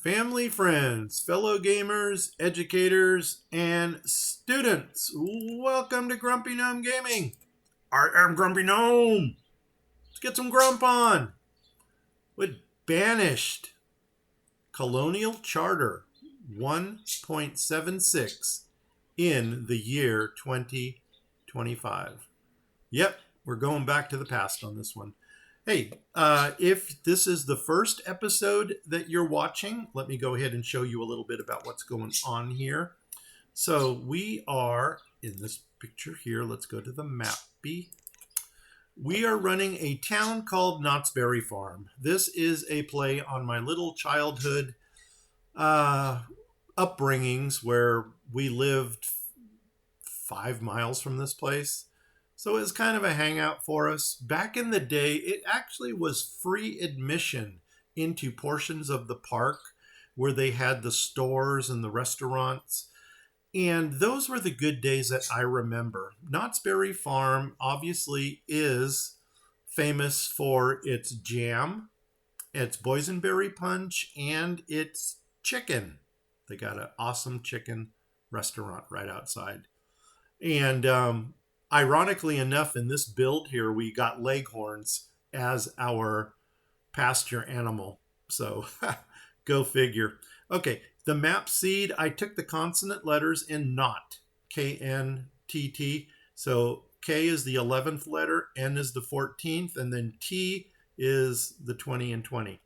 Family, friends, fellow gamers, educators, and students, welcome to Grumpy Gnome Gaming. I am Grumpy Gnome. Let's get some grump on with Banished Colonial Charter 1.76 in the year 2025. Yep, we're going back to the past on this one. Hey, if this is the first episode that you're watching, let me go ahead and show you a little bit about what's going on here. So we are in this picture here. Let's go to the mappy. We are running a town called Knott's Farm. This is a play on my little childhood upbringings where we lived 5 miles from this place. So it was kind of a hangout for us. Back in the day, it actually was free admission into portions of the park where they had the stores and the restaurants. And those were the good days that I remember. Knott's Berry Farm obviously is famous for its jam, its boysenberry punch, and its chicken. They got an awesome chicken restaurant right outside. And ironically enough, in this build here, we got leghorns as our pasture animal. So go figure. Okay, the map seed, I took the consonant letters in Knott, K-N-T-T. So K is the 11th letter, N is the 14th, and then T is the 20 and 20.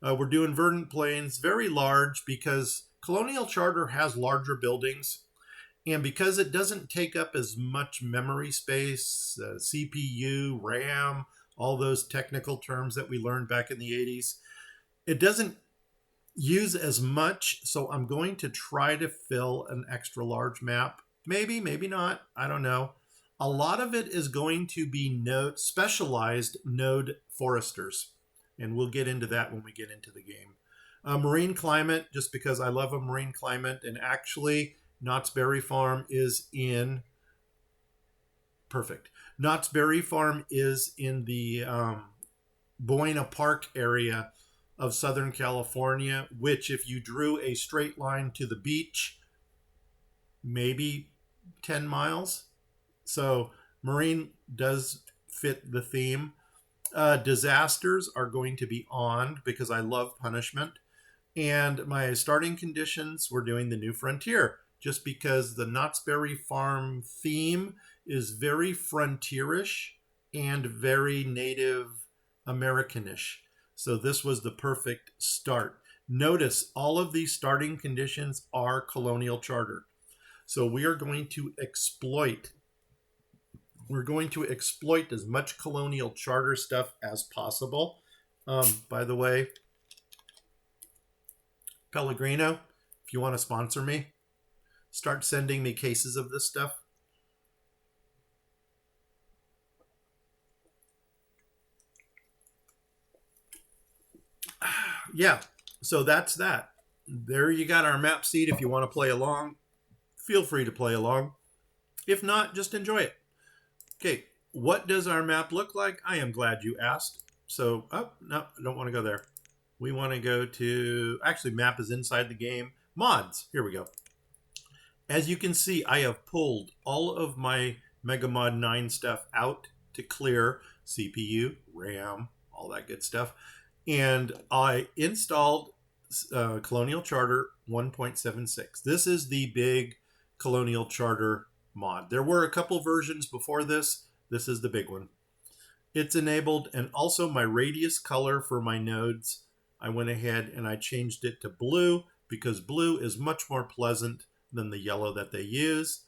We're doing Verdant Plains, very large because Colonial Charter has larger buildings. And because it doesn't take up as much memory space, CPU, RAM, all those technical terms that we learned back in the 80s, it doesn't use as much. So I'm going to try to fill an extra large map. Maybe, maybe not. I don't know. A lot of it is going to be specialized node foresters. And we'll get into that when we get into the game. Marine climate, just because I love a marine climate. And actually, Knott's Berry Farm is in Knott's Berry Farm is in the Buena Park area of Southern California, which if you drew a straight line to the beach, maybe 10 miles. So marine does fit the theme. Disasters are going to be on because I love punishment. And my starting conditions, we're doing the New Frontier. Just because the Knott's Berry Farm theme is very frontierish and very Native Americanish. So this was the perfect start. Notice all of these starting conditions are Colonial Charter. So we are going to exploit. We're going to exploit as much Colonial Charter stuff as possible. By the way, Pellegrino, if you want to sponsor me, start sending me cases of this stuff. Yeah, so that's that. There you got our map seed. If you want to play along, feel free to play along. If not, just enjoy it. Okay, what does our map look like? I am glad you asked. So, no, I don't want to go there. We want to go to, actually, map is inside the game. Mods, here we go. As you can see, I have pulled all of my MegaMod 9 stuff out to clear CPU, RAM, all that good stuff. And I installed Colonial Charter 1.76. This is the big Colonial Charter mod. There were a couple versions before this. This is the big one. It's enabled, and also my radius color for my nodes, I went ahead and I changed it to blue because blue is much more pleasant than the yellow that they use.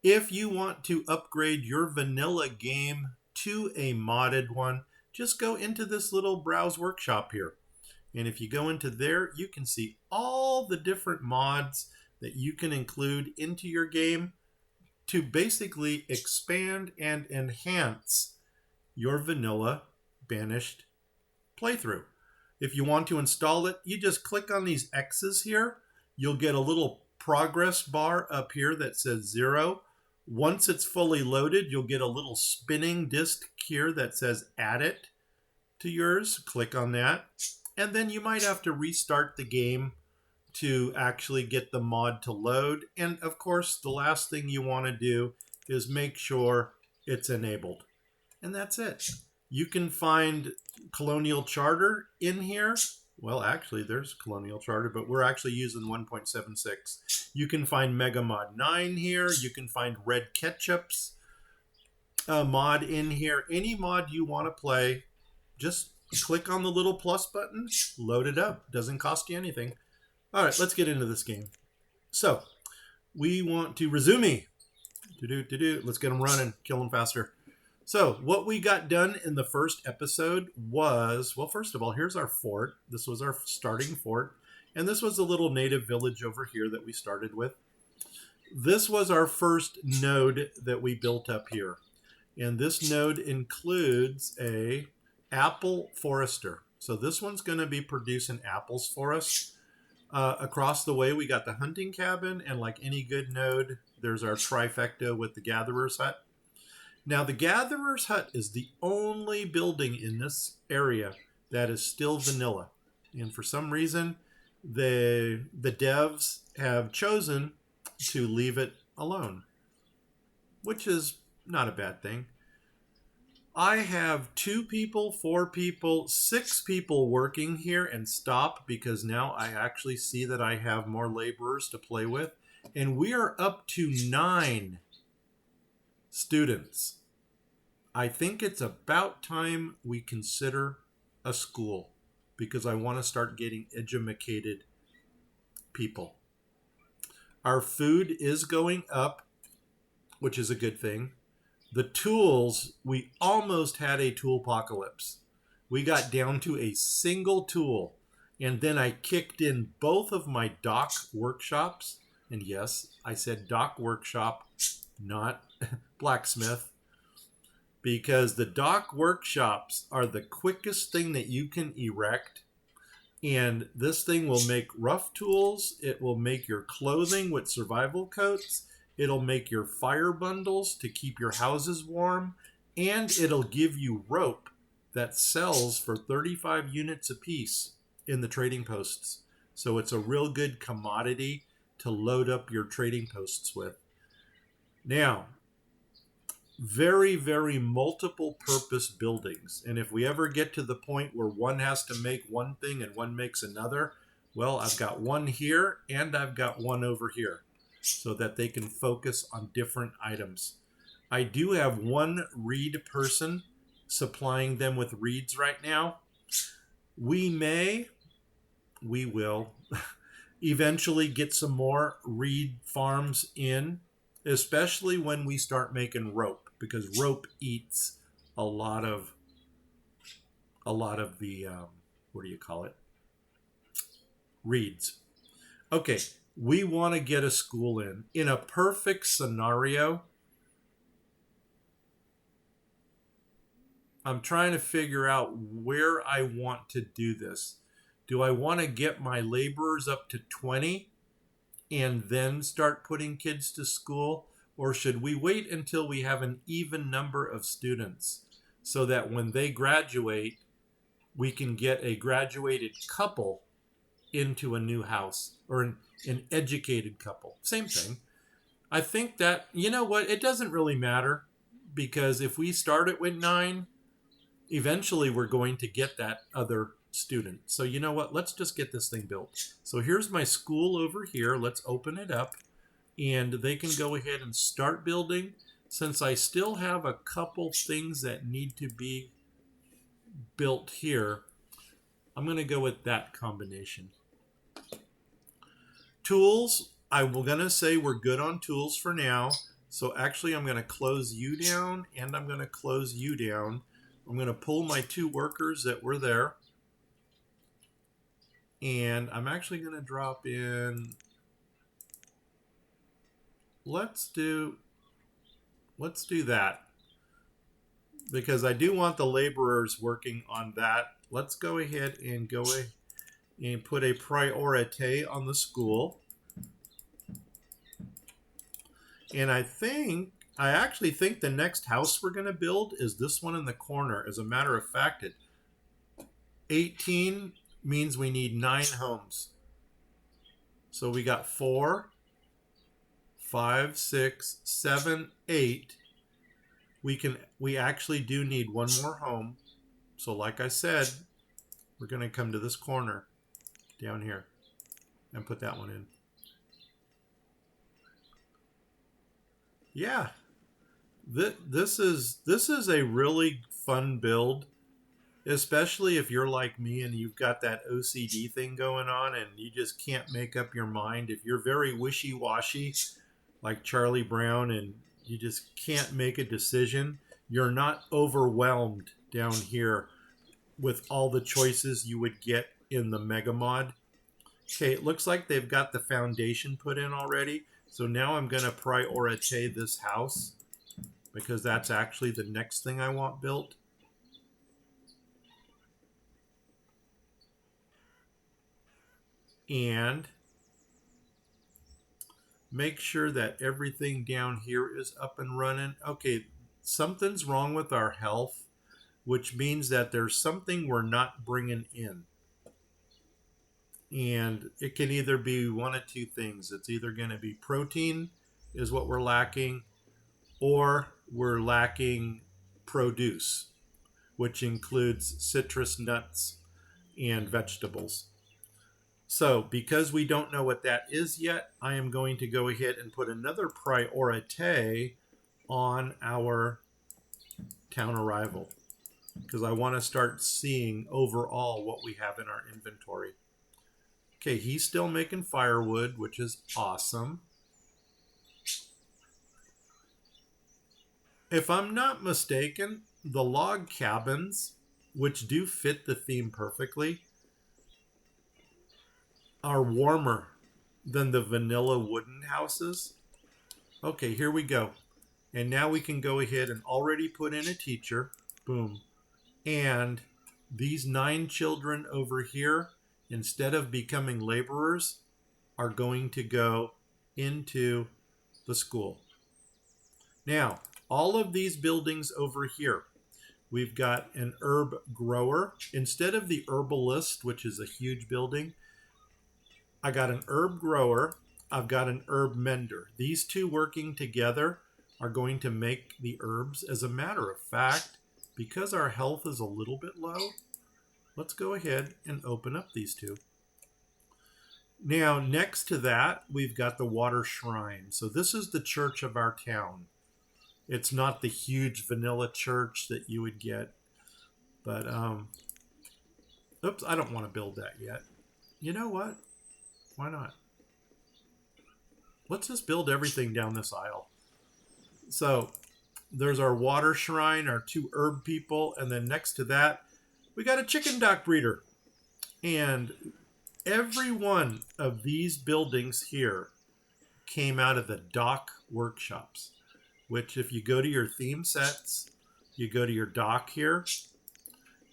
If you want to upgrade your vanilla game to a modded one, just go into this little browse workshop here. And if you go into there, you can see all the different mods that you can include into your game to basically expand and enhance your vanilla Banished playthrough. If you want to install it, you just click on these X's here. You'll get a little progress bar up here that says 0. Once it's fully loaded, you'll get a little spinning disc here that says add it to yours. Click on that. And then you might have to restart the game to actually get the mod to load. And of course, the last thing you want to do is make sure it's enabled. And that's it. You can find Colonial Charter in here. Well, actually, there's Colonial Charter, but we're actually using 1.76. You can find Mega Mod 9 here. You can find Red Ketchup's mod in here. Any mod you want to play, just click on the little plus button, load it up. Doesn't cost you anything. All right, let's get into this game. So we want to resume. Let's get them running, kill them faster. So what we got done in the first episode was, well, first of all, here's our fort. This was our starting fort. And this was a little native village over here that we started with. This was our first node that we built up here. And this node includes a apple forester. So this one's going to be producing apples for us. Across the way, we got the hunting cabin. And like any good node, there's our trifecta with the gatherer's hut. Now, the gatherer's hut is the only building in this area that is still vanilla. And for some reason, the devs have chosen to leave it alone, which is not a bad thing. I have 2 people, 4 people, 6 people working here and stop because now I actually see that I have more laborers to play with. And we are up to 9 students. I think it's about time we consider a school because I want to start getting educated people. Our food is going up, which is a good thing. The tools, we almost had a tool apocalypse. We got down to a single tool, and then I kicked in both of my dock workshops. And yes, I said dock workshop, not blacksmith, because the dock workshops are the quickest thing that you can erect. And this thing will make rough tools. It will make your clothing with survival coats. It'll make your fire bundles to keep your houses warm. And it'll give you rope that sells for 35 units a piece in the trading posts. So it's a real good commodity to load up your trading posts with. Now, very, very multiple purpose buildings. And if we ever get to the point where one has to make one thing and one makes another, well, I've got one here and I've got one over here so that they can focus on different items. I do have one reed person supplying them with reeds right now. We will eventually get some more reed farms in, especially when we start making rope, because rope eats a lot of the what do you call it, reeds. Okay, we want to get a school in a perfect scenario. I'm trying to figure out where I want to do this. Do I want to get my laborers up to 20 and then start putting kids to school? Or should we wait until we have an even number of students so that when they graduate, we can get a graduated couple into a new house, or an educated couple? Same thing. I think that, you know what, it doesn't really matter, because if we start it with 9, eventually we're going to get that other student. So you know what, let's just get this thing built. So here's my school over here. Let's open it up and they can go ahead and start building. Since I still have a couple things that need to be built here, I'm going to go with that combination. Tools, I'm going to say we're good on tools for now. So actually I'm going to close you down and I'm going to close you down. I'm going to pull my 2 workers that were there. And I'm actually going to drop in, let's do that, because I do want the laborers working on that. Let's go ahead and put a priority on the school. And I actually think the next house we're going to build is this one in the corner. As a matter of fact, 18 means we need 9 homes. So we got 4, 5, 6, 7, 8. We actually do need one more home. So like I said, we're going to come to this corner down here and put that one in. Yeah, this is a really fun build, especially if you're like me and you've got that OCD thing going on and you just can't make up your mind. If you're very wishy-washy like Charlie Brown and you just can't make a decision, you're not overwhelmed down here with all the choices you would get in the Mega Mod. Okay, it looks like they've got the foundation put in already. So now I'm going to prioritize this house because that's actually the next thing I want built. And make sure that everything down here is up and running. Okay, something's wrong with our health, which means that there's something we're not bringing in. And it can either be one of two things. It's either going to be protein is what we're lacking, or we're lacking produce, which includes citrus nuts and vegetables. So because we don't know what that is yet, I am going to go ahead and put another priority on our town arrival because I want to start seeing overall what we have in our inventory. Okay, he's still making firewood, which is awesome. If I'm not mistaken, the log cabins, which do fit the theme perfectly, are warmer than the vanilla wooden houses. Okay, here we go. And now we can go ahead and already put in a teacher. Boom. And these 9 children over here, instead of becoming laborers, are going to go into the school. Now, all of these buildings over here, we've got an herb grower. Instead of the herbalist, which is a huge building, I got an herb grower. I've got an herb mender. These two working together are going to make the herbs. As a matter of fact, because our health is a little bit low, let's go ahead and open up these two. Now, next to that, we've got the water shrine. So this is the church of our town. It's not the huge vanilla church that you would get. But, oops, I don't want to build that yet. You know what? Why not? Let's just build everything down this aisle. So there's our water shrine, our 2 herb people, and then next to that, we got a chicken duck breeder. And every one of these buildings here came out of the dock workshops, which if you go to your theme sets, you go to your dock here,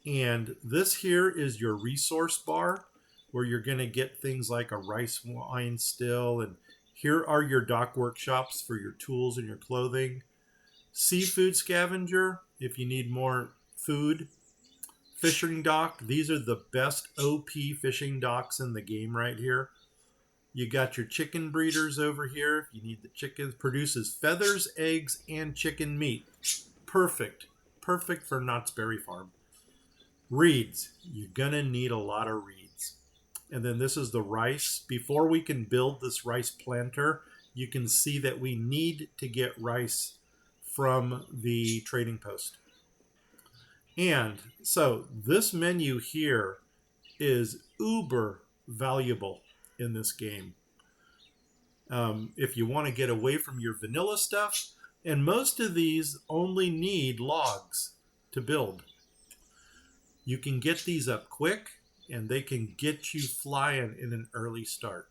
and this here is your resource bar where you're going to get things like a rice wine still, and here are your dock workshops for your tools and your clothing. Seafood scavenger, if you need more food. Fishing dock, these are the best OP fishing docks in the game right here. You got your chicken breeders over here. If you need the chickens, produces feathers, eggs, and chicken meat. Perfect. Perfect for Knott's Berry Farm. Reeds, you're going to need a lot of reeds. And then this is the rice. Before we can build this rice planter, you can see that we need to get rice from the trading post. And so this menu here is uber valuable in this game. If you want to get away from your vanilla stuff, and most of these only need logs to build. You can get these up quick, and they can get you flying in an early start.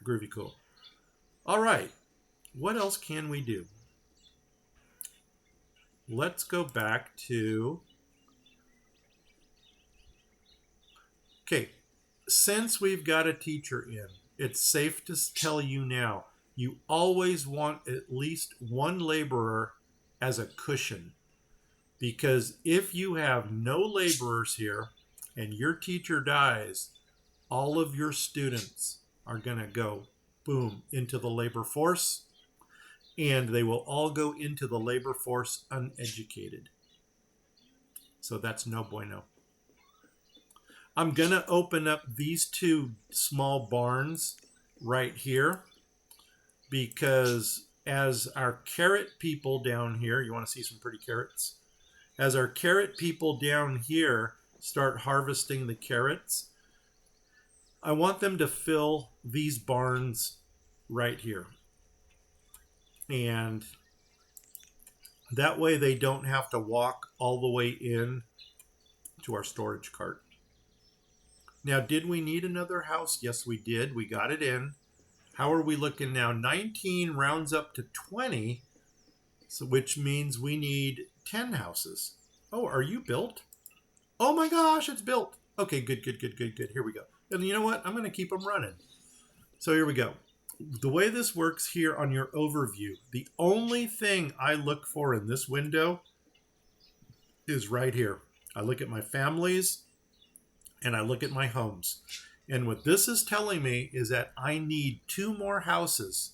Groovy cool. All right, what else can we do? Let's go back to... Okay, since we've got a teacher in, it's safe to tell you now, you always want at least one laborer as a cushion. Because if you have no laborers here and your teacher dies, all of your students are going to go, boom, into the labor force, and they will all go into the labor force uneducated. So that's no bueno. I'm going to open up these two small barns right here because as our carrot people down here, you want to see some pretty carrots? As our carrot people down here start harvesting the carrots, I want them to fill these barns right here. And that way they don't have to walk all the way in to our storage cart. Now, did we need another house? Yes, we did. We got it in. How are we looking now? 19 rounds up to 20, so which means we need 10 houses. Oh, are you built? Oh my gosh, it's built. Okay, good. Here we go. And you know what? I'm going to keep them running. So here we go. The way this works here on your overview, the only thing I look for in this window is right here. I look at my families and I look at my homes. And what this is telling me is that I need 2 more houses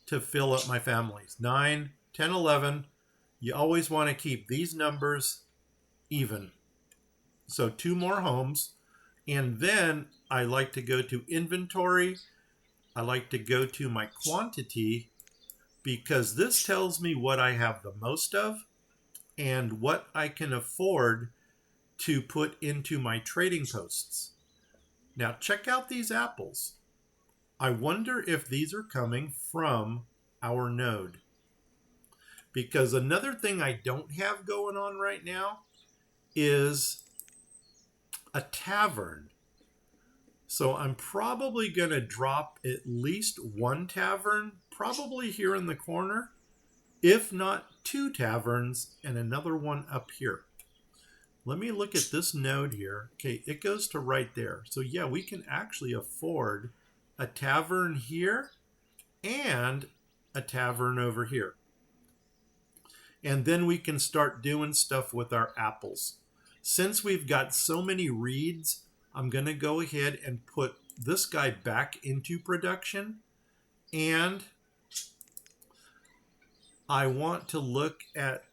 to fill up my families. 9, 10, 11. You always want to keep these numbers even. So 2 more homes. And then I like to go to inventory. I like to go to my quantity because this tells me what I have the most of and what I can afford to put into my trading posts. Now check out these apples. I wonder if these are coming from our node. Because another thing I don't have going on right now is a tavern. So I'm probably going to drop at least 1 tavern, probably here in the corner, if not 2 taverns and another one up here. Let me look at this node here. Okay, it goes to right there. So yeah, we can actually afford a tavern here and a tavern over here. And then we can start doing stuff with our apples. Since we've got so many reeds, I'm going to go ahead and put this guy back into production. And I want to look at,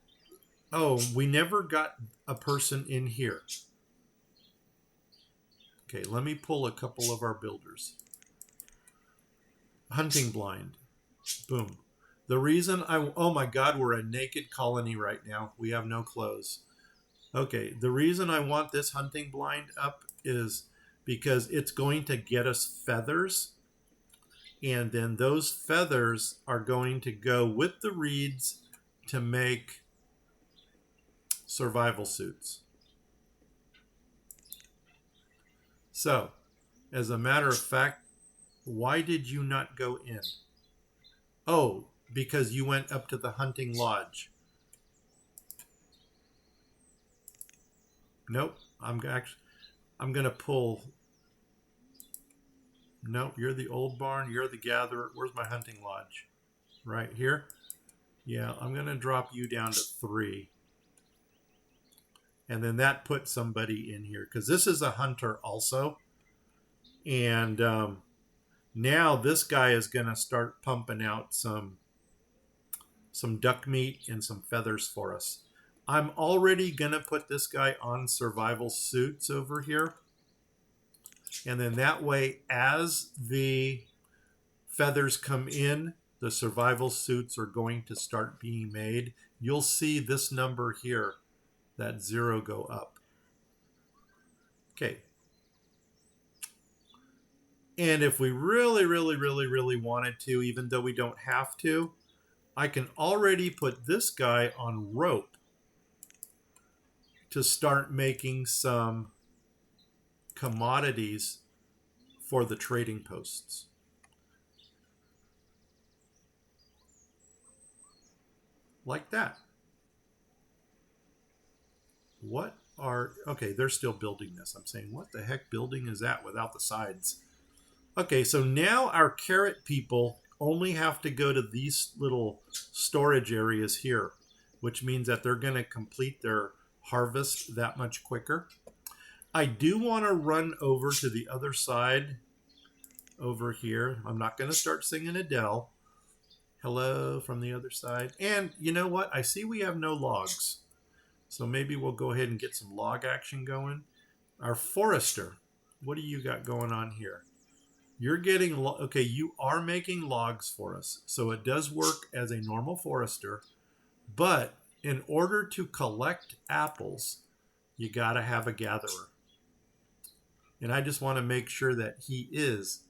oh, we never got a person in here. Okay, let me pull a couple of our builders. Hunting blind. Boom. The reason oh my God, we're a naked colony right now. We have no clothes. Okay, the reason I want this hunting blind up is because it's going to get us feathers. And then those feathers are going to go with the reeds to make survival suits. So, as a matter of fact, why did you not go in? Oh, because you went up to the hunting lodge. Nope, I'm going to pull. Nope, you're the old barn, you're the gatherer. Where's my hunting lodge? Right here? Yeah, I'm going to drop you down to 3. And then that puts somebody in here because this is a hunter also. And now this guy is going to start pumping out some duck meat and some feathers for us. I'm already going to put this guy on survival suits over here. And then that way, as the feathers come in, the survival suits are going to start being made. You'll see this number here, that 0 go up. Okay. And if we really wanted to, even though we don't have to, I can already put this guy on rope to start making some commodities for the trading posts. Like that. Okay, they're still building this. I'm saying, what the heck building is that without the sides? Okay, so now our carrot people only have to go to these little storage areas here, which means that they're going to complete their harvest that much quicker. I do want to run over to the other side over here. I'm not going to start singing Adele. Hello from the other side. And you know what? I see we have no logs. So maybe we'll go ahead and get some log action going. Our forester, what do you got going on here? You're getting, okay, you are making logs for us. So it does work as a normal forester. But in order to collect apples, you got to have a gatherer. And I just want to make sure that he is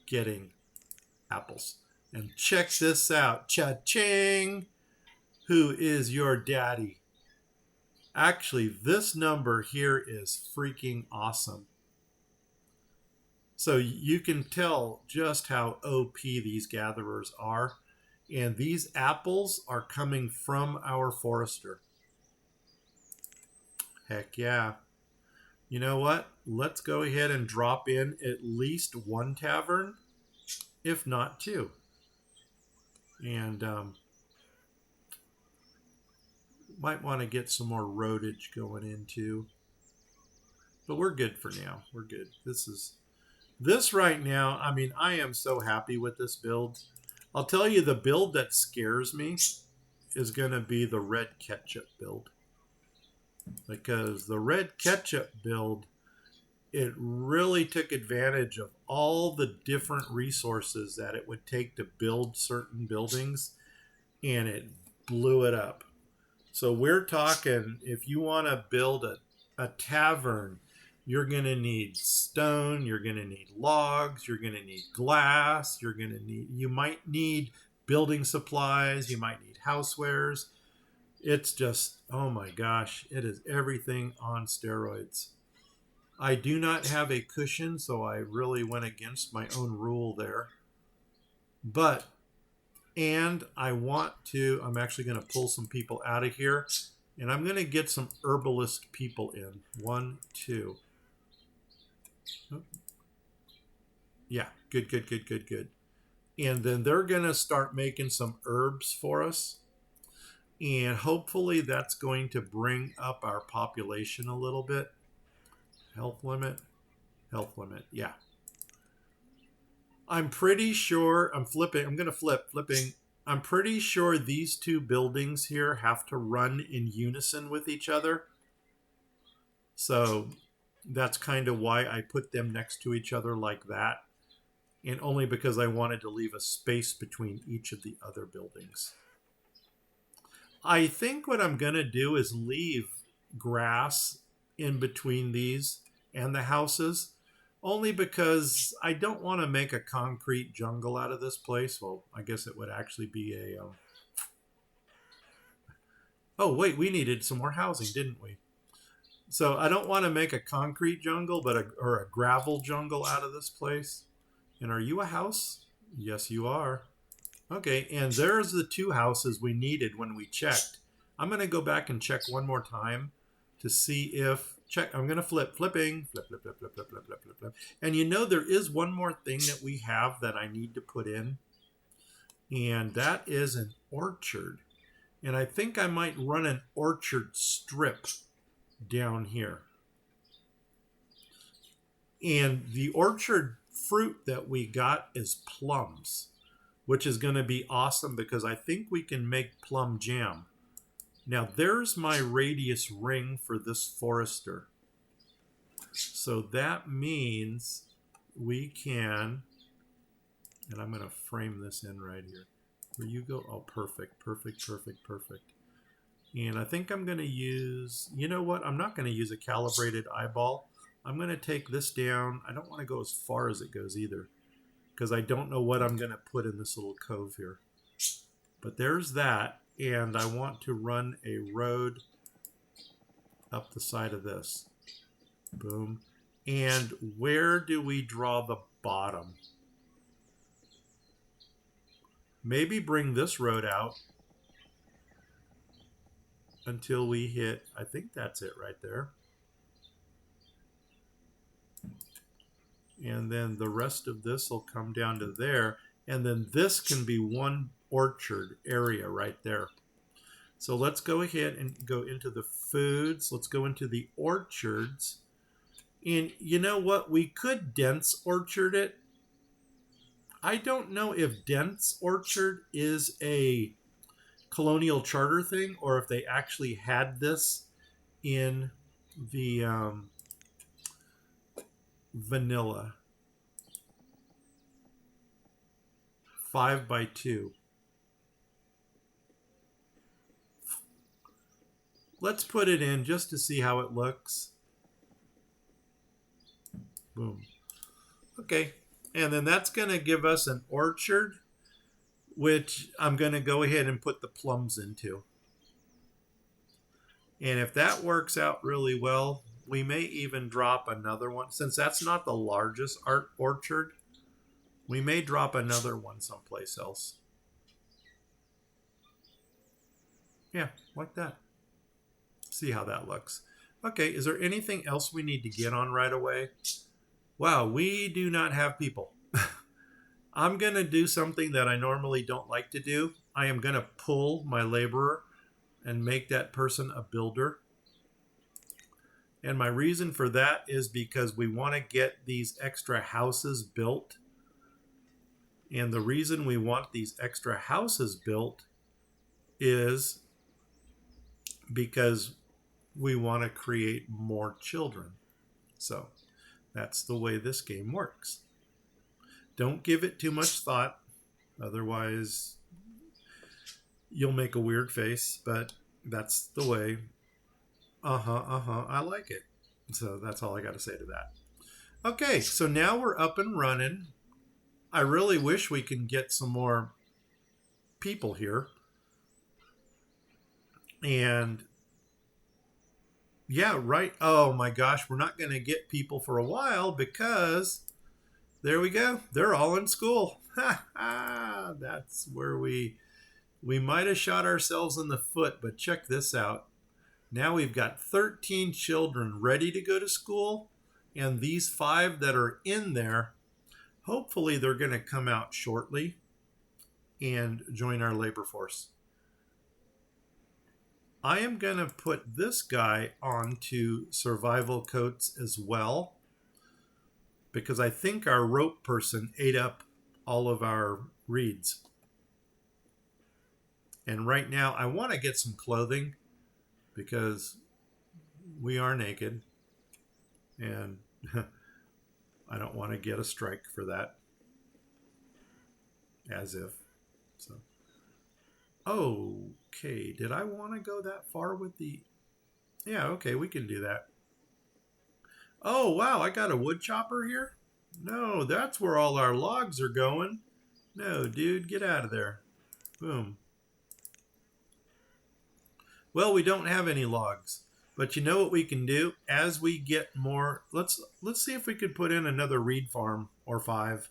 getting apples. And check this out. Cha-ching! Who is your daddy? Actually, this number here is freaking awesome. So you can tell just how OP these gatherers are. And these apples are coming from our forester. Heck yeah. You know what? Let's go ahead and drop in at least one tavern, if not two. And might want to get some more roadage going into. But we're good for now. We're good. This right now, I mean, I am so happy with this build. I'll tell you, the build that scares me is going to be the red ketchup build. Because the red ketchup build, it really took advantage of all the different resources that it would take to build certain buildings, and it blew it up. So we're talking, if you want to build a tavern, you're going to need stone, you're going to need logs, you're going to need glass, you might need building supplies, you might need housewares. It's just, oh my gosh, it is everything on steroids. I do not have a cushion, so I really went against my own rule there. And I'm actually going to pull some people out of here, and I'm going to get some herbalist people in. 1, 2. Yeah, good. And then they're going to start making some herbs for us. And hopefully that's going to bring up our population a little bit. Health limit, yeah. I'm pretty sure, I'm going to flipping. I'm pretty sure these two buildings here have to run in unison with each other. So that's kind of why I put them next to each other like that. And only because I wanted to leave a space between each of the other buildings. I think what I'm going to do is leave grass in between these and the houses, only because I don't want to make a concrete jungle out of this place. Well, I guess it would actually be a... Oh, wait, we needed some more housing, didn't we? So I don't want to make a concrete jungle, or a gravel jungle out of this place. And are you a house? Yes, you are. Okay, and there's the two houses we needed when we checked. I'm going to go back and check one more time to see if... I'm going to flipping. Flip. And you know, there is one more thing that we have that I need to put in. And that is an orchard. And I think I might run an orchard strip down here. And the orchard fruit that we got is plums, which is going to be awesome because I think we can make plum jam. Now there's my radius ring for this forester. So that means we can, and I'm going to frame this in right here. Where you go? Oh, perfect. And I think I'm going to use, you know what? I'm not going to use a calibrated eyeball. I'm going to take this down. I don't want to go as far as it goes either, because I don't know what I'm going to put in this little cove here. But there's that, and I want to run a road up the side of this. Boom. And where do we draw the bottom? Maybe bring this road out until we hit, I think that's it right there. And then the rest of this will come down to there. And then this can be one orchard area right there. So let's go ahead and go into the foods. Let's go into the orchards. And you know what? We could dense orchard it. I don't know if dense orchard is a Colonial charter thing or if they actually had this in the vanilla 5x2. Let's put it in just to see how it looks. Boom. Okay. And then that's going to give us an orchard, which I'm going to go ahead and put the plums into. And if that works out really well, we may even drop another one. Since that's not the largest art orchard, we may drop another one someplace else. Yeah, like that. See how that looks. Okay, is there anything else we need to get on right away? Wow, we do not have people. I'm going to do something that I normally don't like to do. I am going to pull my laborer and make that person a builder. And my reason for that is because we want to get these extra houses built. And the reason we want these extra houses built is because we want to create more children. So that's the way this game works. Don't give it too much thought. Otherwise, you'll make a weird face, but that's the way. I like it. So that's all I got to say to that. Okay, so now we're up and running. I really wish we can get some more people here. And yeah, right. Oh my gosh, we're not going to get people for a while because there we go. They're all in school. That's where we might have shot ourselves in the foot, but check this out. Now we've got 13 children ready to go to school, and these 5 that are in there, hopefully they're going to come out shortly and join our labor force. I am going to put this guy onto survival coats as well, because I think our rope person ate up all of our reeds. And right now I want to get some clothing because we are naked and I don't want to get a strike for that. As if. So. Okay, did I want to go that far with the... Yeah, okay, we can do that. Oh, wow, I got a wood chopper here? No, that's where all our logs are going. No, dude, get out of there. Boom. Well, we don't have any logs. But you know what we can do? As we get more... Let's see if we could put in another reed farm or 5.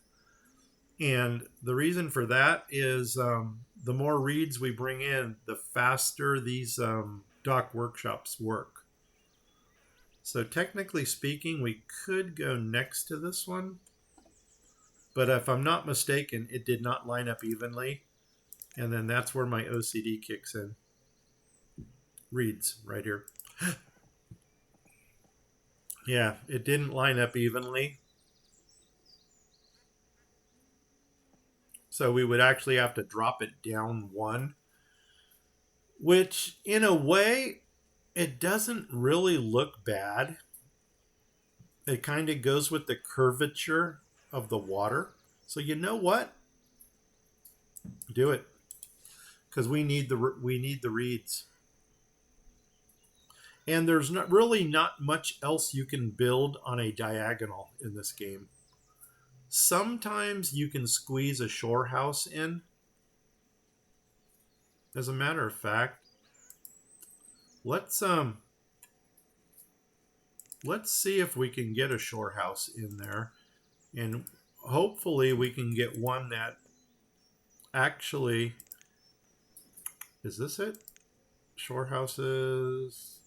And the reason for that is the more reeds we bring in, the faster these dock workshops work. So technically speaking, we could go next to this one. But if I'm not mistaken, it did not line up evenly. And then that's where my OCD kicks in. Reeds right here. Yeah, it didn't line up evenly. So we would actually have to drop it down 1. Which, in a way, it doesn't really look bad. It kind of goes with the curvature of the water. So you know what? Do it. Because we need the reeds. And there's not much else you can build on a diagonal in this game. Sometimes you can squeeze a shore house in. As a matter of fact, let's see if we can get a shore house in there, and hopefully we can get one that actually... Is this it? Shore houses?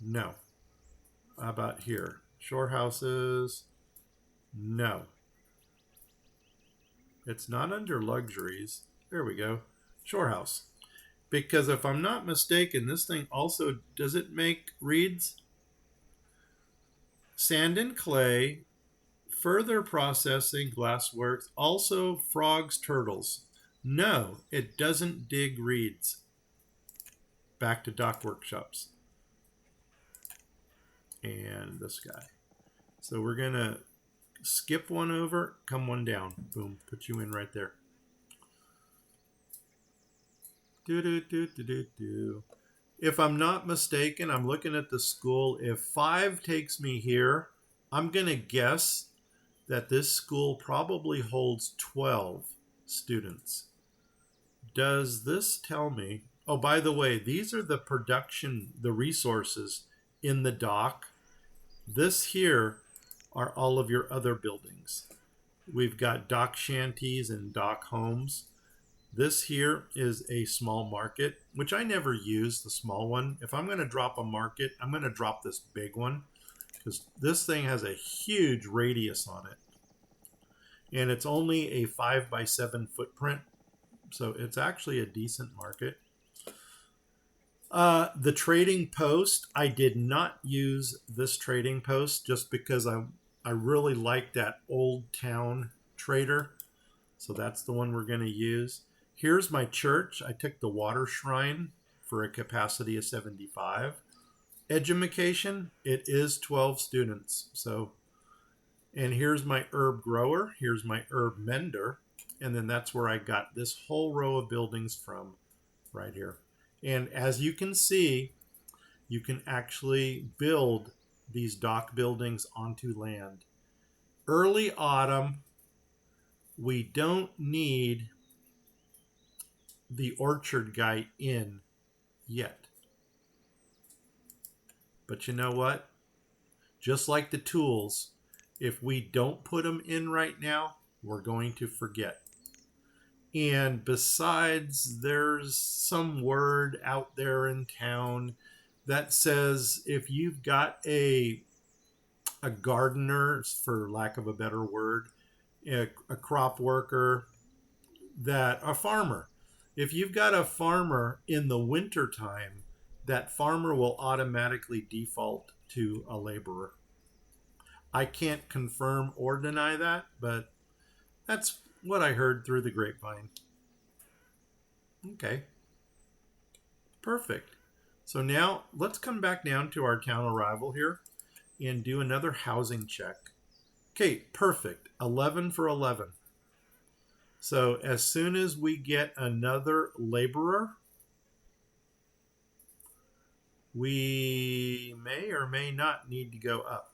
No. How about here? Shore houses? No. It's not under luxuries. There we go. Shore house. Because if I'm not mistaken, this thing also, does it make reeds? Sand and clay, further processing, glassworks, also frogs, turtles. No, it doesn't dig reeds. Back to dock workshops. And this guy. So we're going to skip one over, come one down. Boom, put you in right there. If I'm not mistaken, I'm looking at the school. If 5 takes me here, I'm going to guess that this school probably holds 12 students. Does this tell me? Oh, by the way, these are the the resources in the dock. This here are all of your other buildings. We've got dock shanties and dock homes. This here is a small market, which I never use, the small one. If I'm going to drop a market, I'm going to drop this big one because this thing has a huge radius on it. And it's only a 5x7 footprint, so it's actually a decent market. The trading post, I did not use this trading post just because I really like that old town trader. So that's the one we're going to use. Here's my church. I took the water shrine for a capacity of 75. Edumacation, it is 12 students. So, and here's my herb grower. Here's my herb mender. And then that's where I got this whole row of buildings from right here. And as you can see, you can actually build these dock buildings onto land. Early autumn, we don't need the orchard guy in yet. But you know what? Just like the tools, if we don't put them in right now, we're going to forget. And besides, there's some word out there in town that says if you've got a gardener, for lack of a better word, a crop worker, that a farmer, if you've got a farmer in the winter time, that farmer will automatically default to a laborer. I can't confirm or deny that, but that's what I heard through the grapevine. Okay. Perfect. So now let's come back down to our town arrival here and do another housing check. Okay, perfect. 11 for 11. So as soon as we get another laborer, we may or may not need to go up.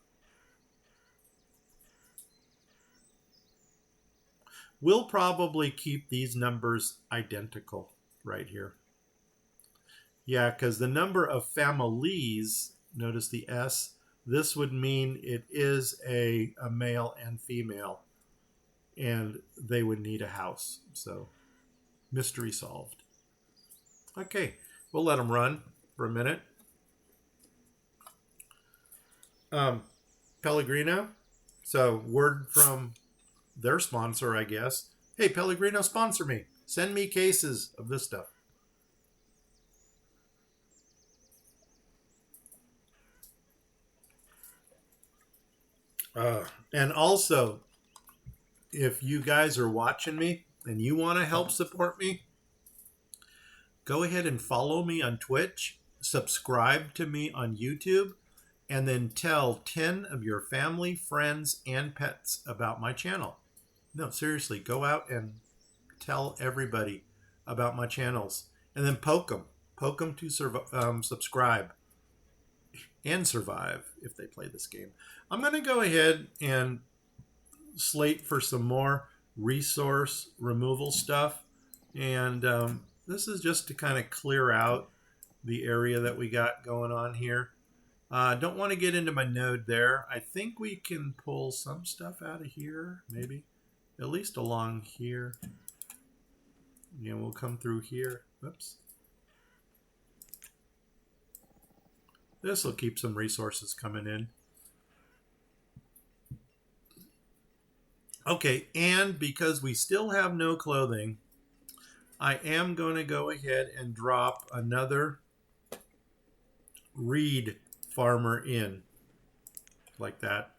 We'll probably keep these numbers identical right here. Yeah, because the number of families, notice the S, this would mean it is a male and female, and they would need a house. So, mystery solved. Okay, we'll let them run for a minute. Pellegrino. So, word from their sponsor, I guess. Hey, Pellegrino, sponsor me. Send me cases of this stuff. And also, if you guys are watching me and you want to help support me, go ahead and follow me on Twitch, subscribe to me on YouTube, and then tell 10 of your family, friends, and pets about my channel. No, seriously, go out and tell everybody about my channels. And then poke them. Poke them to subscribe and survive if they play this game. I'm going to go ahead and slate for some more resource removal stuff. And this is just to kind of clear out the area that we got going on here. Don't want to get into my node there. I think we can pull some stuff out of here, maybe. At least along here. Yeah, we'll come through here. Whoops. This will keep some resources coming in. Okay, and because we still have no clothing, I am going to go ahead and drop another reed farmer in. like that.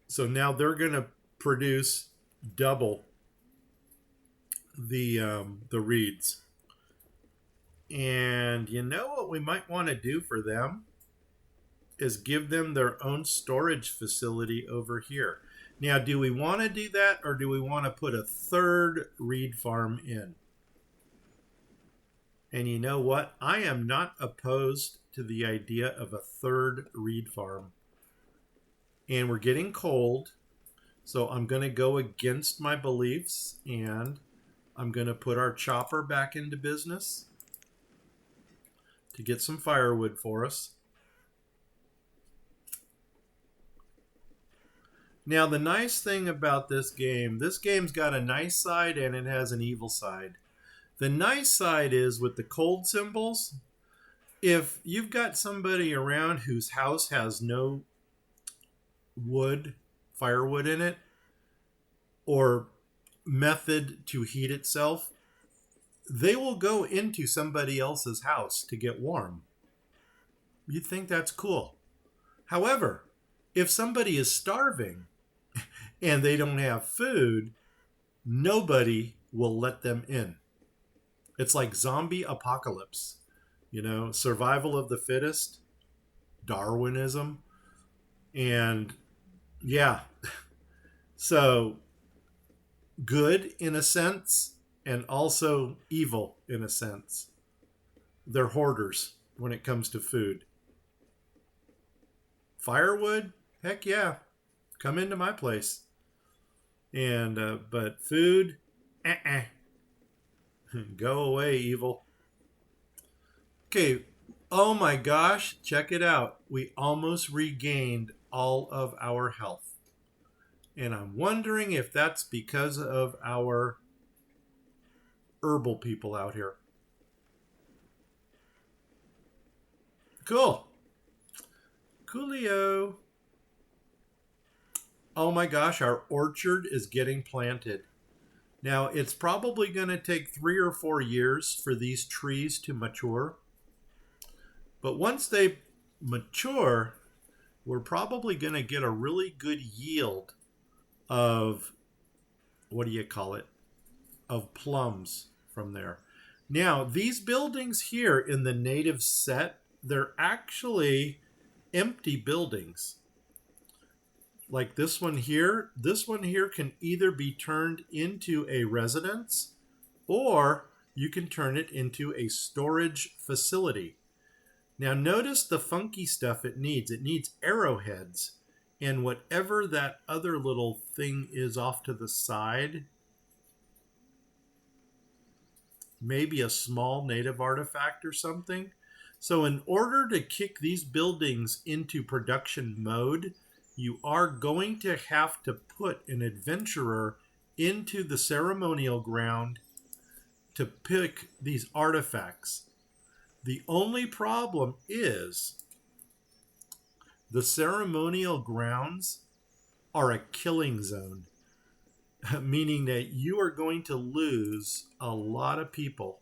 So now they're going to produce double the reeds. And you know what we might want to do for them is give them their own storage facility over here. Now, do we want to do that, or do we want to put a third reed farm in? And you know what? I am not opposed to the idea of a third reed farm. And we're getting cold, so I'm going to go against my beliefs, and I'm going to put our chopper back into business to get some firewood for us. Now, the nice thing about this game's got a nice side and it has an evil side. The nice side is with the cold symbols, if you've got somebody around whose house has no firewood in it, or method to heat itself, they will go into somebody else's house to get warm. You'd think that's cool. However, if somebody is starving and they don't have food, nobody will let them in. It's like zombie apocalypse, survival of the fittest, Darwinism. And yeah, so good in a sense and also evil in a sense. They're hoarders when it comes to food. Firewood, heck yeah, come into my place. And but food, go away, evil. Okay, oh my gosh, check it out. We almost regained all of our health. And I'm wondering if that's because of our herbal people out here. Cool. Coolio. Oh my gosh, our orchard is getting planted. Now, it's probably going to take 3 or 4 years for these trees to mature. But once they mature, we're probably going to get a really good yield of, of plums from there. Now, these buildings here in the native set, they're actually empty buildings. Like this one here can either be turned into a residence or you can turn it into a storage facility. Now notice the funky stuff it needs. It needs arrowheads and whatever that other little thing is off to the side. Maybe a small native artifact or something. So in order to kick these buildings into production mode, you are going to have to put an adventurer into the ceremonial ground to pick these artifacts. The only problem is the ceremonial grounds are a killing zone, meaning that you are going to lose a lot of people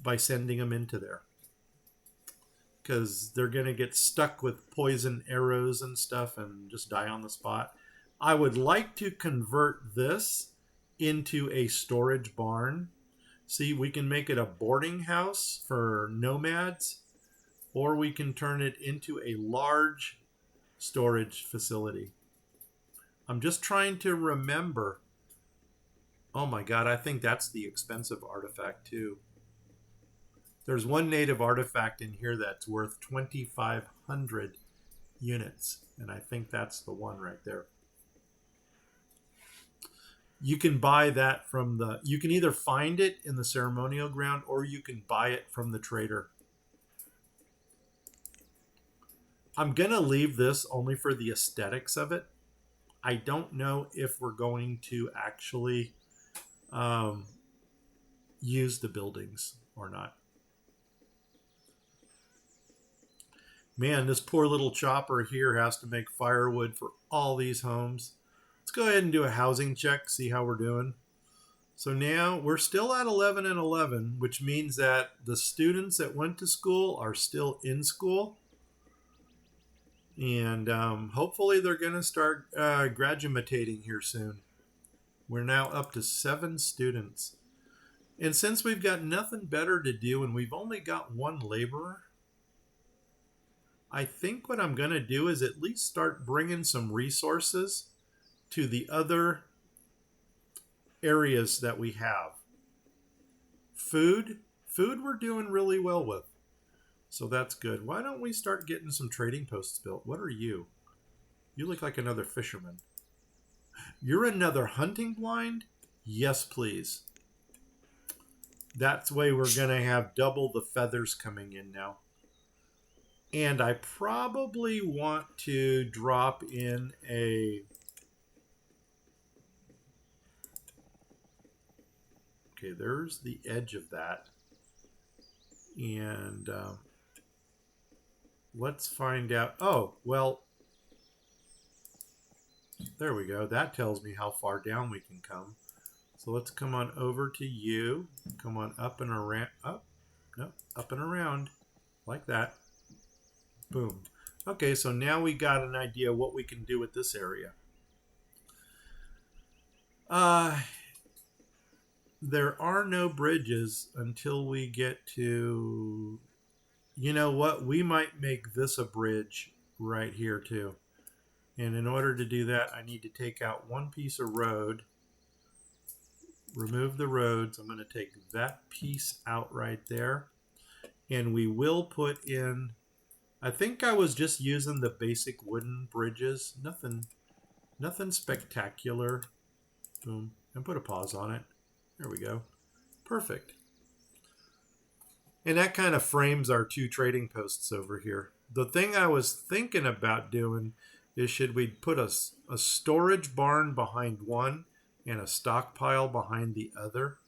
by sending them into there, because they're going to get stuck with poison arrows and stuff and just die on the spot. I would like to convert this into a storage barn. See, we can make it a boarding house for nomads, or we can turn it into a large storage facility. I'm just trying to remember. Oh my God, I think that's the expensive artifact too. There's one native artifact in here that's worth 2,500 units, and I think that's the one right there. You can buy that from you can either find it in the ceremonial ground or you can buy it from the trader. I'm going to leave this only for the aesthetics of it. I don't know if we're going to actually use the buildings or not. Man, this poor little chopper here has to make firewood for all these homes. Let's go ahead and do a housing check, see how we're doing. So now we're still at 11 and 11, which means that the students that went to school are still in school. And hopefully they're going to start graduating here soon. We're now up to 7 students. And since we've got nothing better to do and we've only got one laborer, I think what I'm going to do is at least start bringing some resources to the other areas that we have. Food we're doing really well with. So that's good. Why don't we start getting some trading posts built? What are you? You look like another fisherman. You're another hunting blind? Yes, please. That's way we're going to have double the feathers coming in now. And I probably want to drop in a... Okay, there's the edge of that. And let's find out. Oh, well, there we go. That tells me how far down we can come. So let's come on over to you. Come on up and around. Up, no, up and around. Like that. Boom. Okay, so now we got an idea what we can do with this area. There are no bridges until we get to... You know what? We might make this a bridge right here too. And in order to do that, I need to take out one piece of road. Remove the roads. I'm going to take that piece out right there. And we will put in... I think I was just using the basic wooden bridges. Nothing spectacular. Boom. And put a pause on it. There we go. Perfect. And that kind of frames our 2 trading posts over here. The thing I was thinking about doing is should we put a storage barn behind one and a stockpile behind the other?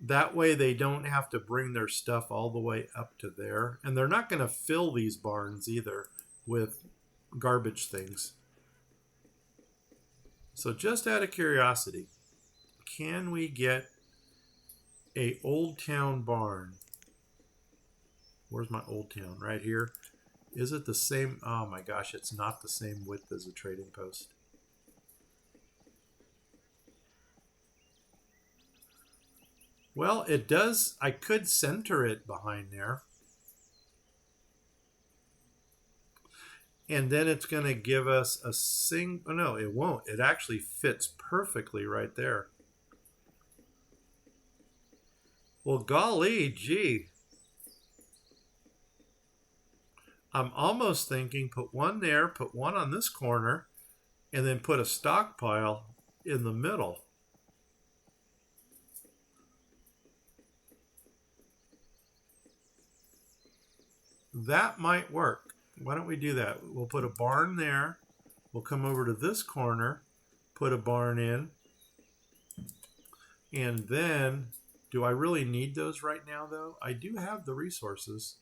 That way they don't have to bring their stuff all the way up to there. And they're not going to fill these barns either with garbage things. So just out of curiosity, can we get a Old Town barn? Where's my Old Town? Right here. Is it the same? Oh my gosh, it's not the same width as a trading post. Well, it does. I could center it behind there. And then it's going to give us a oh, no, it won't. It actually fits perfectly right there. Well, golly, gee. I'm almost thinking put one there, put one on this corner, and then put a stockpile in the middle. That might work. Why don't we do that? We'll put a barn there. We'll come over to this corner, put a barn in. And then, do I really need those right now, though? I do have the resources.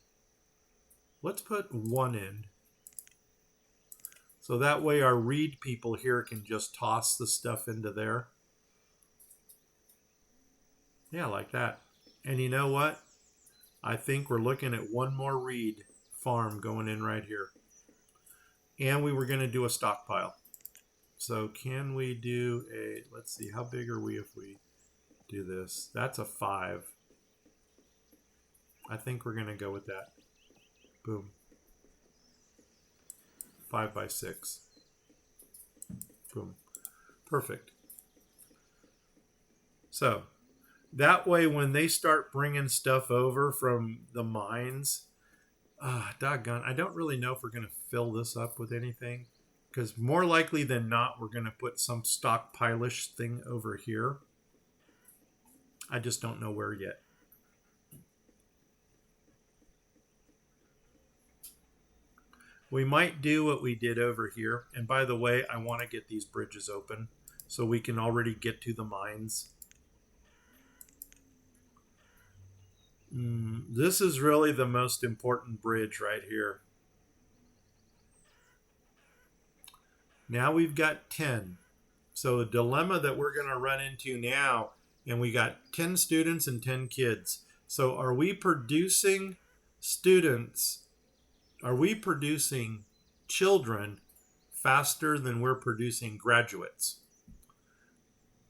Let's put one in. So that way our reed people here can just toss the stuff into there. Yeah, like that. And you know what? I think we're looking at one more reed farm going in right here. And we were going to do a stockpile. So can we do a, let's see, how big are we if we do this? That's a 5. I think we're going to go with that. Boom. 5 by 6. Boom. Perfect. So that way when they start bringing stuff over from the mines, doggone, I don't really know if we're going to fill this up with anything. Because more likely than not, we're going to put some stockpile-ish thing over here. I just don't know where yet. We might do what we did over here. And by the way, I want to get these bridges open so we can already get to the mines. This is really the most important bridge right here. Now we've got 10. So the dilemma that we're going to run into now, and we got 10 students and 10 kids. So are we producing students? Are we producing children faster than we're producing graduates?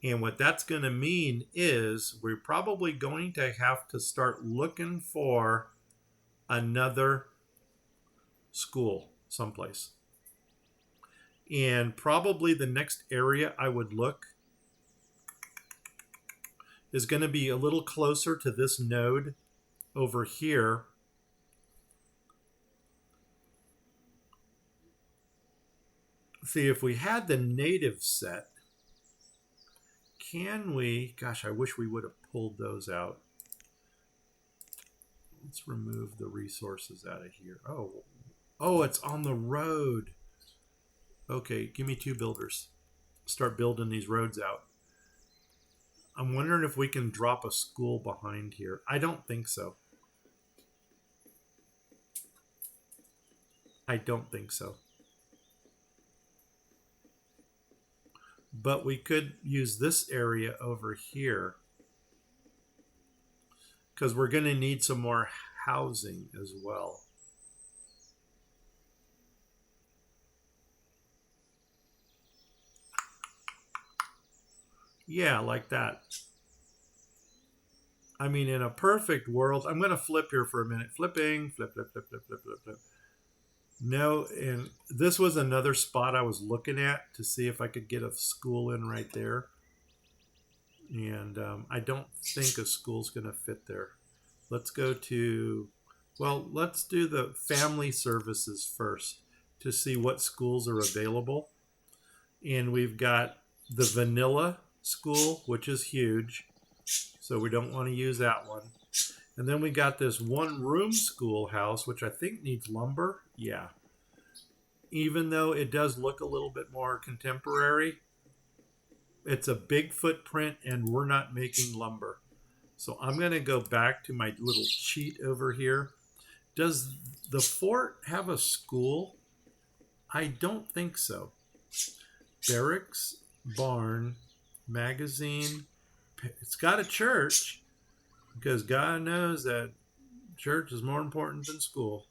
And what that's going to mean is we're probably going to have to start looking for another school someplace. And probably the next area I would look is going to be a little closer to this node over here. See, if we had the native set, can we, gosh, I wish we would have pulled those out. Let's remove the resources out of here. Oh, it's on the road. Okay, give me 2 builders. Start building these roads out. I'm wondering if we can drop a school behind here. I don't think so. I don't think so. But we could use this area over here because we're going to need some more housing as well. Yeah, like that. I mean, in a perfect world, I'm going to flip here for a minute. Flipping, flip, flip, flip, flip, flip, flip, flip. No, and this was another spot I was looking at to see if I could get a school in right there. And I don't think a school's going to fit there. Let's go to, well, let's do the family services first to see what schools are available. And we've got the vanilla school, which is huge. So we don't want to use that one. And then we got this 1-room schoolhouse, which I think needs lumber. Yeah. Even though it does look a little bit more contemporary, it's a big footprint and we're not making lumber. So I'm going to go back to my little cheat over here. Does the fort have a school? I don't think so. Barracks, barn, magazine. It's got a church. Because God knows that church is more important than school.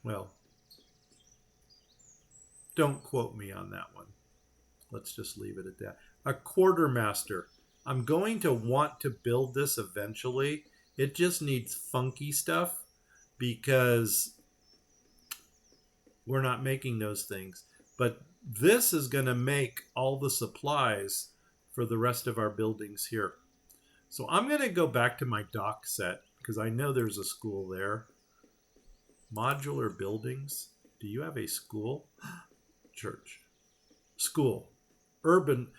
Well, don't quote me on that one. Let's just leave it at that. A quartermaster. I'm going to want to build this eventually. It just needs funky stuff because we're not making those things. But this is going to make all the supplies for the rest of our buildings here. So I'm going to go back to my dock set because I know there's a school there. Modular buildings. Do you have a school? Church. School. Urban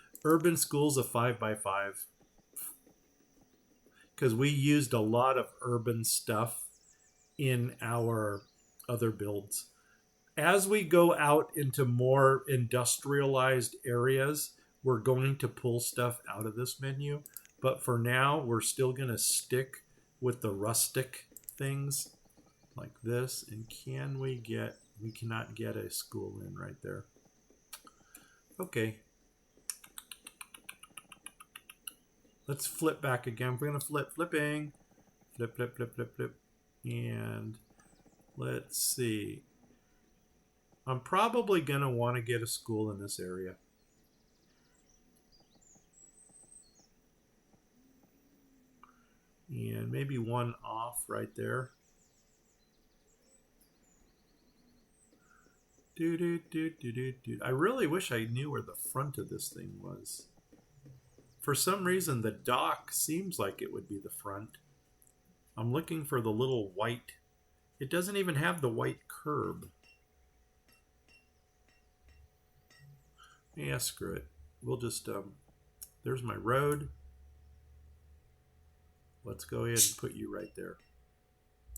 schools of 5x5. Because we used a lot of urban stuff in our other builds. As we go out into more industrialized areas, we're going to pull stuff out of this menu. But for now, we're still going to stick with the rustic things like this. And we cannot get a school in right there. Okay. Let's flip back again. We're going to flipping. Flip, flip, flip, flip, flip. And let's see. I'm probably going to want to get a school in this area. And maybe one off right there. I really wish I knew where the front of this thing was. For some reason, the dock seems like it would be the front. I'm looking for the little white. It doesn't even have the white curb. Yeah, screw it. We'll just, there's my road. Let's go ahead and put you right there.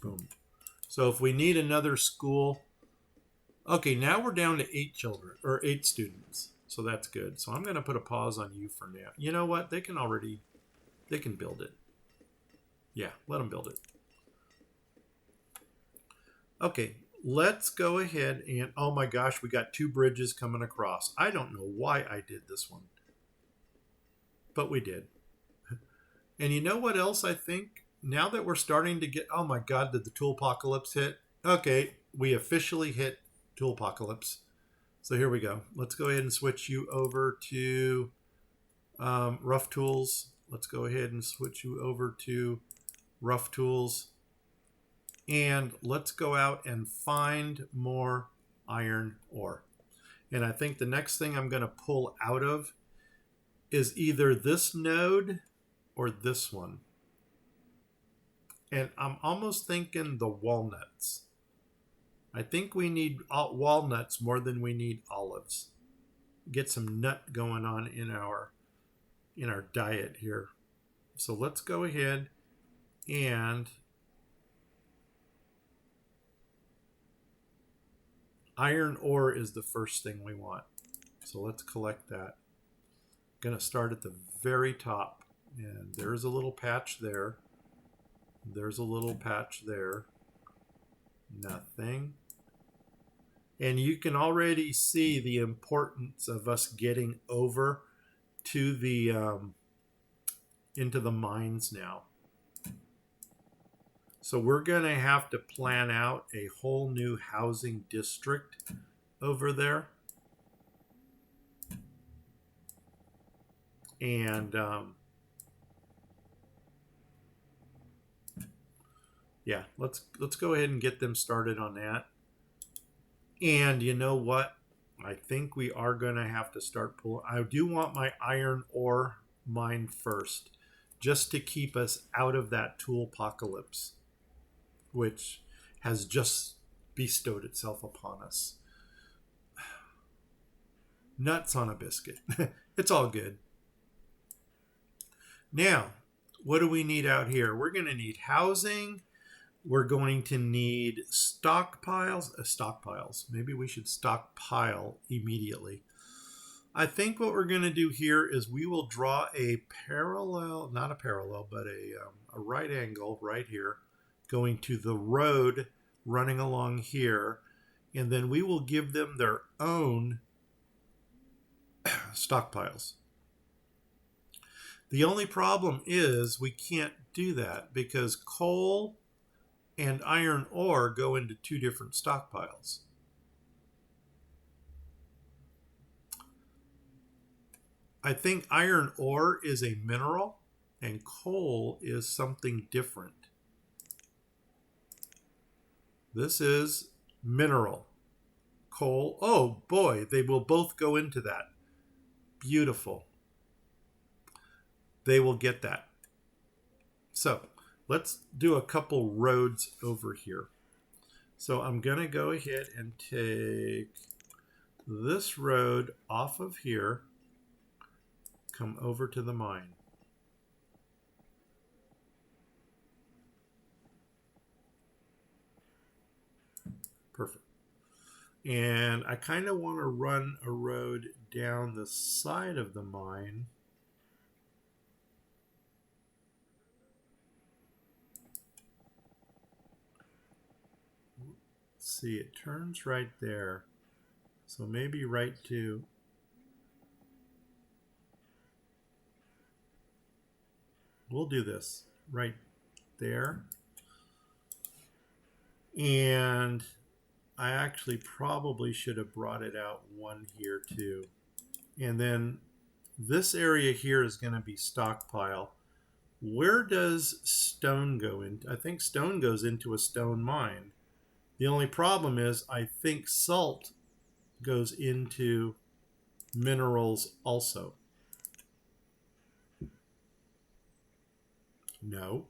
Boom. So if we need another school, okay, now we're down to 8 children or 8 students. So that's good. So I'm going to put a pause on you for now. You know what? They can build it. Yeah, let them build it. Okay, let's go ahead and, oh my gosh, we got 2 bridges coming across. I don't know why I did this one, but we did. And you know what else I think? Now that we're starting to get, oh my God, did the tool apocalypse hit? Okay, we officially hit Tool Apocalypse. So here we go. Let's go ahead and switch you over to Rough Tools. Let's go ahead and switch you over to Rough Tools. And let's go out and find more iron ore. And I think the next thing I'm going to pull out of is either this node or this one. And I'm almost thinking the walnuts. I think we need walnuts more than we need olives. Get some nut going on in our diet here. So let's go ahead and iron ore is the first thing we want. So let's collect that. Going to start at the very top. And there's a little patch there. There's a little patch there. Nothing. And you can already see the importance of us getting over to the into the mines now. So we're going to have to plan out a whole new housing district over there. And yeah, let's go ahead and get them started on that. And you know what? I think we are going to have to start pulling. I do want my iron ore mine first, just to keep us out of that tool apocalypse, which has just bestowed itself upon us. Nuts on a biscuit. It's all good. Now, what do we need out here? We're going to need housing. We're going to need stockpiles. Maybe we should stockpile immediately. I think what we're going to do here is we will draw a parallel, not a parallel, but a right angle right here, going to the road running along here. And then we will give them their own stockpiles. The only problem is we can't do that because coal and iron ore go into two different stockpiles. I think iron ore is a mineral and coal is something different. This is mineral. Coal, oh boy, they will both go into that. Beautiful. They will get that. So let's do a couple roads over here. So I'm going to go ahead and take this road off of here, come over to the mine. Perfect. And I kind of want to run a road down the side of the mine. See, it turns right there. So maybe right to we'll do this right there. And I actually probably should have brought it out one here too. And then this area here is going to be stockpile. Where does stone go in? I think stone goes into a stone mine. The only problem is I think salt goes into minerals also. No.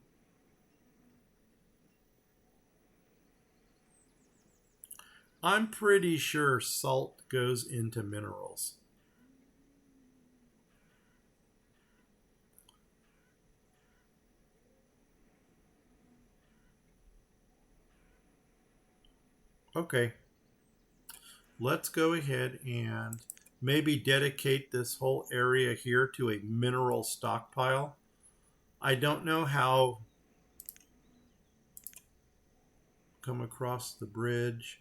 I'm pretty sure salt goes into minerals. Okay. Let's go ahead and maybe dedicate this whole area here to a mineral stockpile. I don't know how come across the bridge.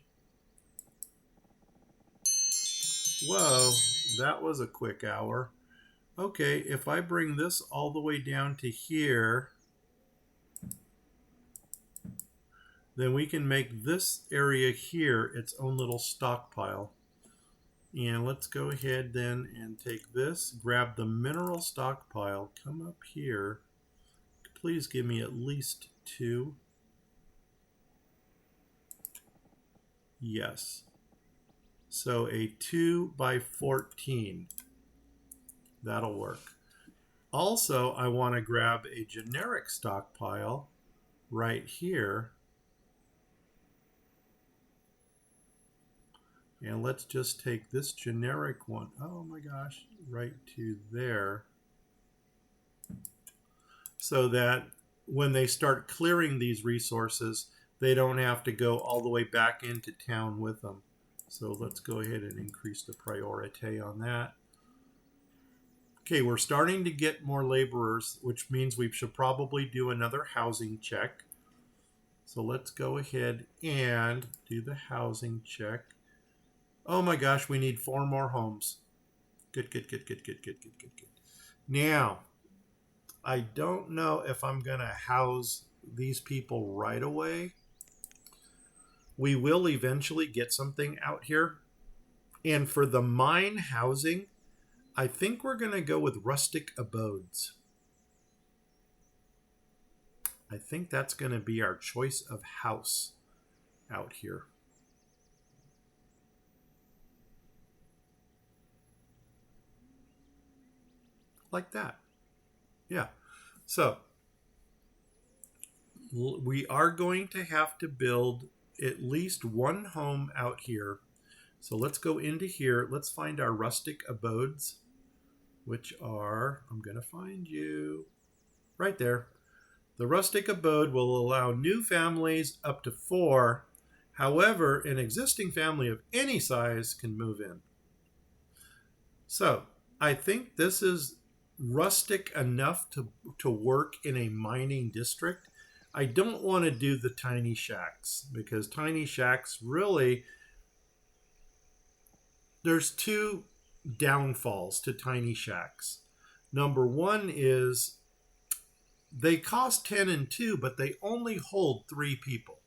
Whoa, that was a quick hour. Okay, if I bring this all the way down to here, then we can make this area here its own little stockpile. And let's go ahead then and take this, grab the mineral stockpile, come up here. Please give me at least 2. Yes. So a 2 by 14. That'll work. Also, I want to grab a generic stockpile right here. And let's just take this generic one, oh my gosh, right to there. So that when they start clearing these resources, they don't have to go all the way back into town with them. So let's go ahead and increase the priority on that. Okay, we're starting to get more laborers, which means we should probably do another housing check. So let's go ahead and do the housing check. Oh my gosh, we need 4 more homes. Good. Now, I don't know if I'm going to house these people right away. We will eventually get something out here. And for the mine housing, I think we're going to go with rustic abodes. I think that's going to be our choice of house out here. Like that. Yeah. So we are going to have to build at least 1 home out here. So let's go into here. Let's find our rustic abodes, which are, I'm going to find you right there. The rustic abode will allow new families up to 4. However, an existing family of any size can move in. So I think this is rustic enough to work in a mining district. I don't want to do the tiny shacks because tiny shacks really, there's 2 downfalls to tiny shacks. Number 1 is they cost 10 and 2, but they only hold 3 people,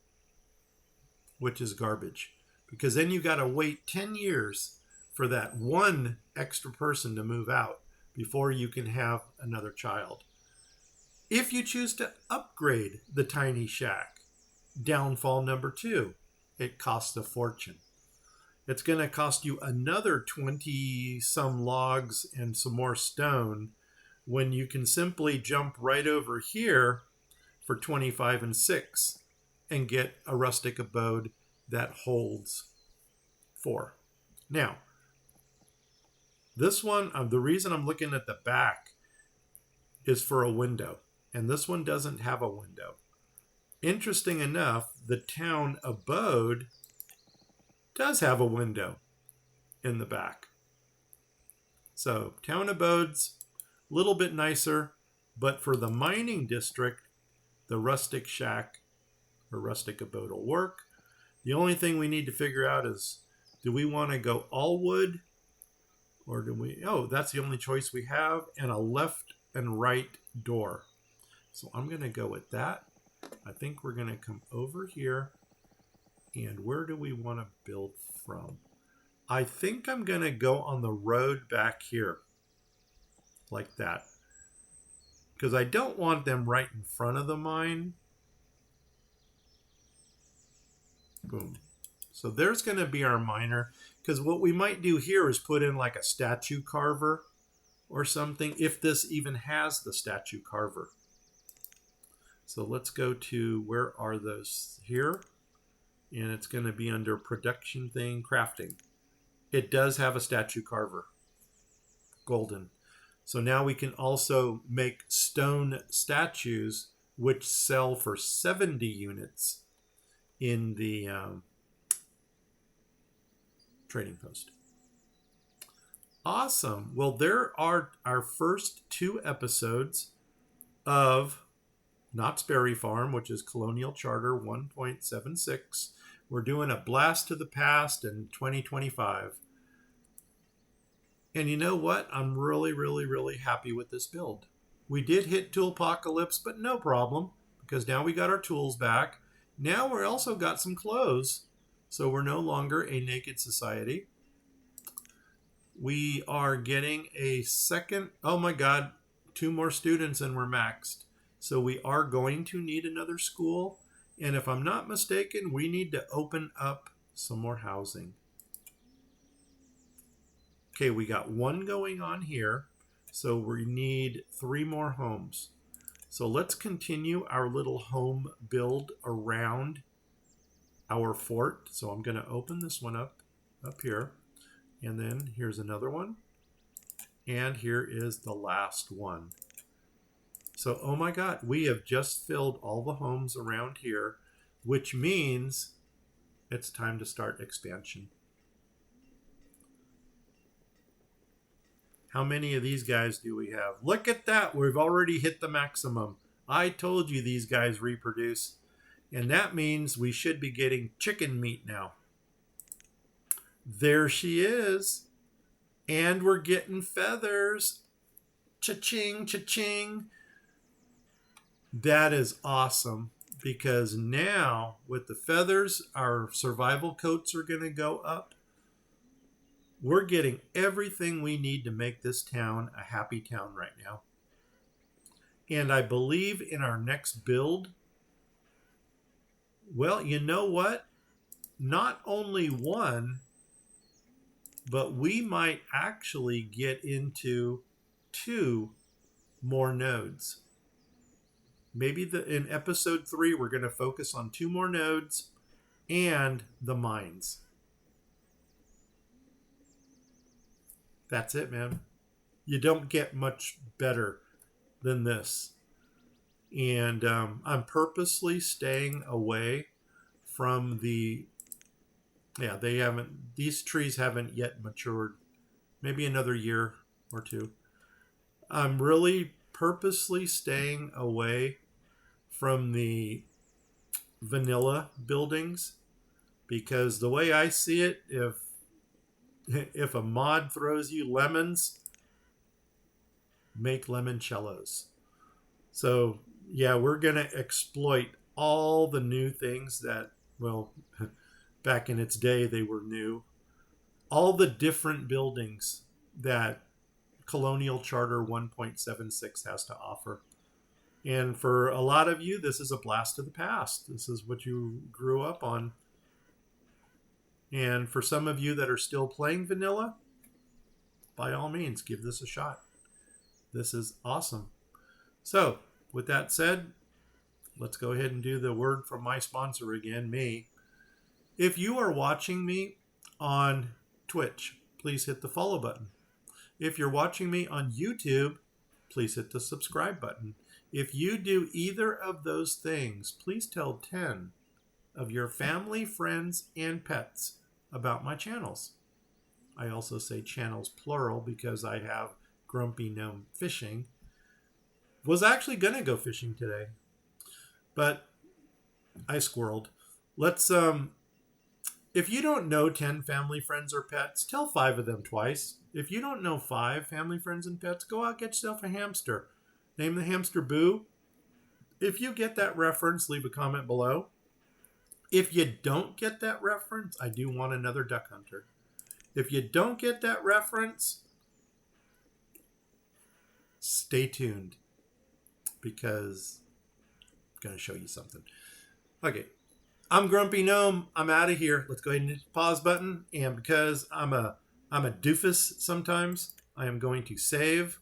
which is garbage because then you got to wait 10 years for that 1 extra person to move out before you can have another child. If you choose to upgrade the tiny shack, downfall number 2, it costs a fortune. It's going to cost you another 20 some logs and some more stone when you can simply jump right over here for 25 and 6 and get a rustic abode that holds 4. Now, this one, the reason I'm looking at the back is for a window, and this one doesn't have a window. Interesting enough, the town abode does have a window in the back. So town abodes, a little bit nicer, but for the mining district, the rustic shack or rustic abode will work. The only thing we need to figure out is, do we want to go all wood? Or do we, that's the only choice we have, and a left and right door. So I'm going to go with that. I think we're going to come over here. And where do we want to build from? I think I'm going to go on the road back here. Like that. Because I don't want them right in front of the mine. Boom. So there's going to be our miner. Because what we might do here is put in like a statue carver or something, if this even has the statue carver. So let's go to, where are those? Here. And it's going to be under production thing, crafting. It does have a statue carver. Golden. So now we can also make stone statues which sell for 70 units in the trading post. Awesome. Well, there are our first 2 episodes of Knott's Berry Farm, which is Colonial Charter 1.76. We're doing a blast to the past in 2025. And you know what? I'm really, really, really happy with this build. We did hit Tool Apocalypse, but no problem, because now we got our tools back. Now we're also got some clothes. So we're no longer a naked society. We are getting a second, oh my God, 2 more students and we're maxed. So we are going to need another school. And if I'm not mistaken, we need to open up some more housing. Okay, we got 1 going on here. So we need 3 more homes. So let's continue our little home build around our fort. So I'm going to open this one up here. And then here's another one. And here is the last one. So, oh my God, we have just filled all the homes around here, which means it's time to start expansion. How many of these guys do we have? Look at that. We've already hit the maximum. I told you these guys reproduce. And that means we should be getting chicken meat now. There she is. And we're getting feathers. Cha-ching, cha-ching. That is awesome. Because now, with the feathers, our survival coats are going to go up. We're getting everything we need to make this town a happy town right now. And I believe in our next build, well, you know what? Not only 1, but we might actually get into 2 more nodes. Maybe in episode 3, we're going to focus on 2 more nodes and the mines. That's it, man. You don't get much better than this. And I'm purposely staying away from these trees haven't yet matured. Maybe another year or 2. I'm really purposely staying away from the vanilla buildings because the way I see it, if a mod throws you lemons, make limoncellos. So yeah, we're going to exploit all the new things that, well, back in its day, they were new. All the different buildings that Colonial Charter 1.76 has to offer. And for a lot of you, this is a blast of the past. This is what you grew up on. And for some of you that are still playing vanilla, by all means, give this a shot. This is awesome. So, with that said, let's go ahead and do the word from my sponsor again, me. If you are watching me on Twitch, please hit the follow button. If you're watching me on YouTube, please hit the subscribe button. If you do either of those things, please tell 10 of your family, friends, and pets about my channels. I also say channels plural because I have Grumpy Gnome Fishing. Was actually going to go fishing today, but I squirreled. Let's, if you don't know 10 family, friends, or pets, tell 5 of them twice. If you don't know 5 family, friends, and pets, go out, get yourself a hamster. Name the hamster Boo. If you get that reference, leave a comment below. If you don't get that reference, I do want another duck hunter. If you don't get that reference, stay tuned because I'm going to show you something. Okay, I'm Grumpy Gnome. I'm out of here. Let's go ahead and hit the pause button. And because I'm a doofus sometimes, I am going to save.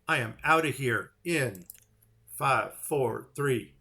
I am out of here in 5, 4, 3,